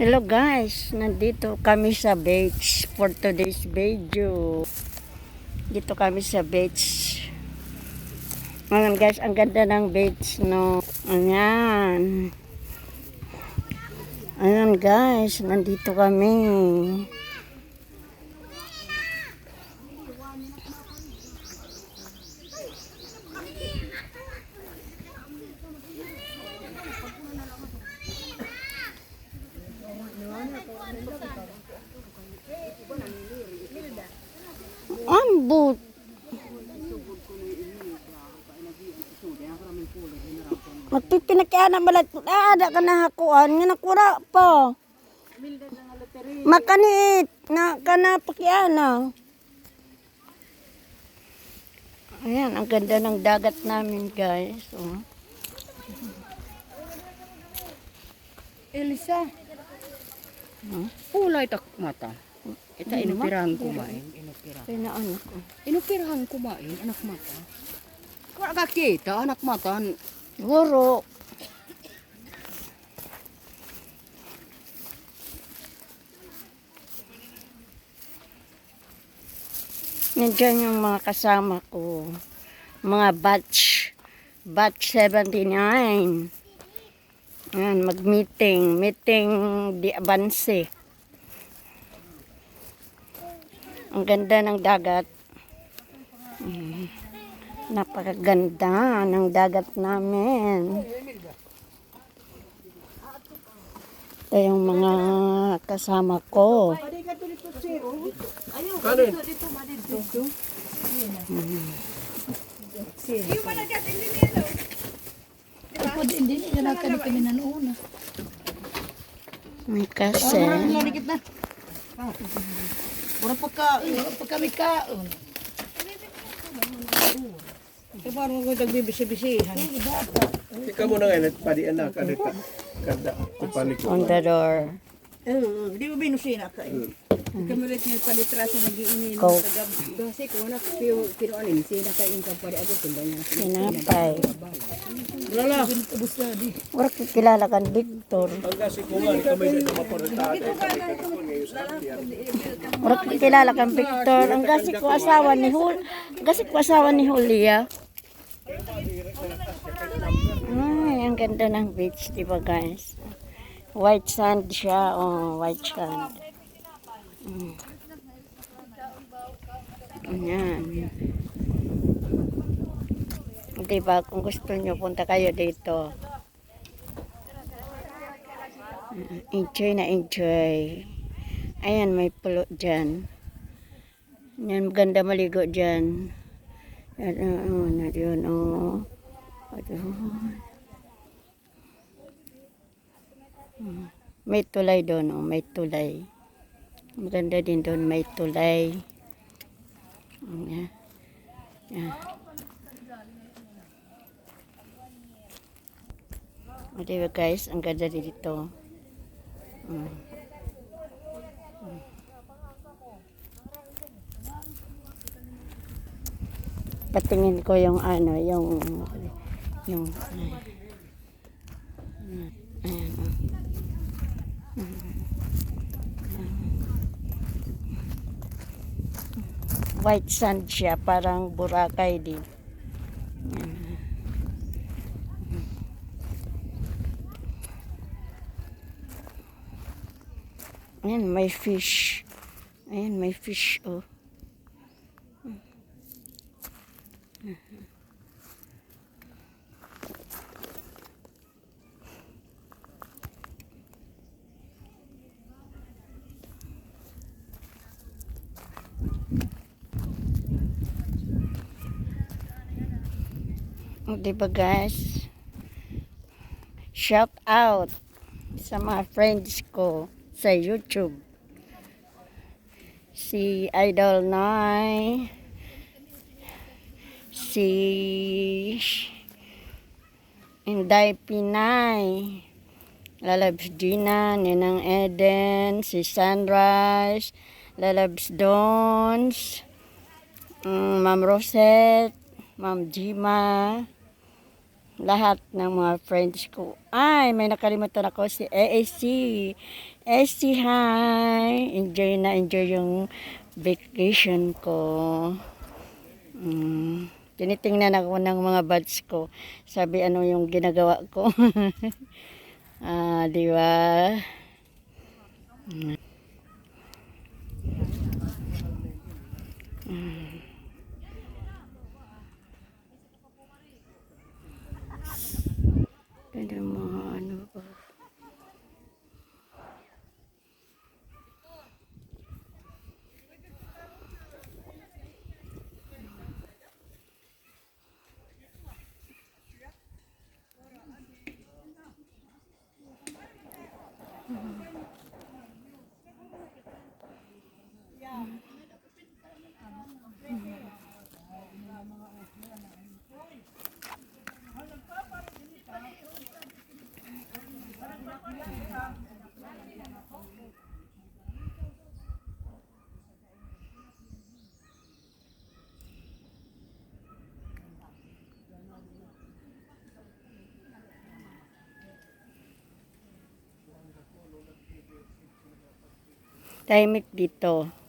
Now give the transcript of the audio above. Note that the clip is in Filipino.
Hello guys, nandito kami sa beach for today's video. Dito kami sa beach. Ngayon guys, ang ganda ng beach, no? Ayan. Ayan guys, nandito kami. Ambot. Magpipinakiana balat po. Ada ka na hakuan. Nga nakura po. Makanit. Na ka na pakiana. Ayan, ang ganda ng dagat namin guys. Oh. Elisa. Pulay tak mata. Ita inupirahan kumain. Pinaan ako. Inupirahan kumain, anak mata. Kung kakita, anak mata. Guro. Nandiyan yung mga kasama ko. Mga batch 79. Ayan, mag-meeting. Meeting di Abanse. Ang ganda ng dagat. Napakaganda ng dagat namin. Ito yung mga kasama ko. May kasi. Mura pagkami kaon. Kaya parang ko nagbibisi-bisihan. Ikaw mo na ngayon, padi anak, kada kupalik On the door. Di ba binusina ka eh? Kami ulit niya palitrasa nag-iinin Coke. sa gabi. Kasi kung anak, pero alin, sina ka yung kampari ako, kunda niya. Sinapay. Lala. Wala kilala kan Victor. ang kasi kung nga, kamay na maporta. Wala kilala kan Victor. Ang gasi ko asawa ni Julia. Ay, ang ganda ng beach, di ba guys? White sand siya. Oh, white sand. Ayan. Diba, kung gusto nyo, punta kayo dito. Enjoy na enjoy. Ayan, may pulo dyan. Yan, maganda maligo dyan. Yan, yun, oh. May tulay doon, oh. May tulay. Maganda din doon, may tulay. Yan. Yan. O diba guys, ang ganda dito. Patingin ko yung ano, yung ayan, white sand siya, parang Boracay din. Ayan, may fish. Ayan, may fish, oh. O, diba guys? Shout out sa mga friends ko sa YouTube. Si Idol Noy, si Inday Pinay, Lalabs Gina, Ninang Eden, si Sunrise, Lalabs Dons, Ma'am Rosette, Ma'am Jima, lahat ng mga friends ko. Ay, may nakalimutan ako si AAC. AAC, hi! Enjoy na enjoy yung vacation ko. Tinitingnan ako ng mga buds ko. Sabi ano yung ginagawa ko. Di ba? Ganda mga ano ba? Tahimik dito.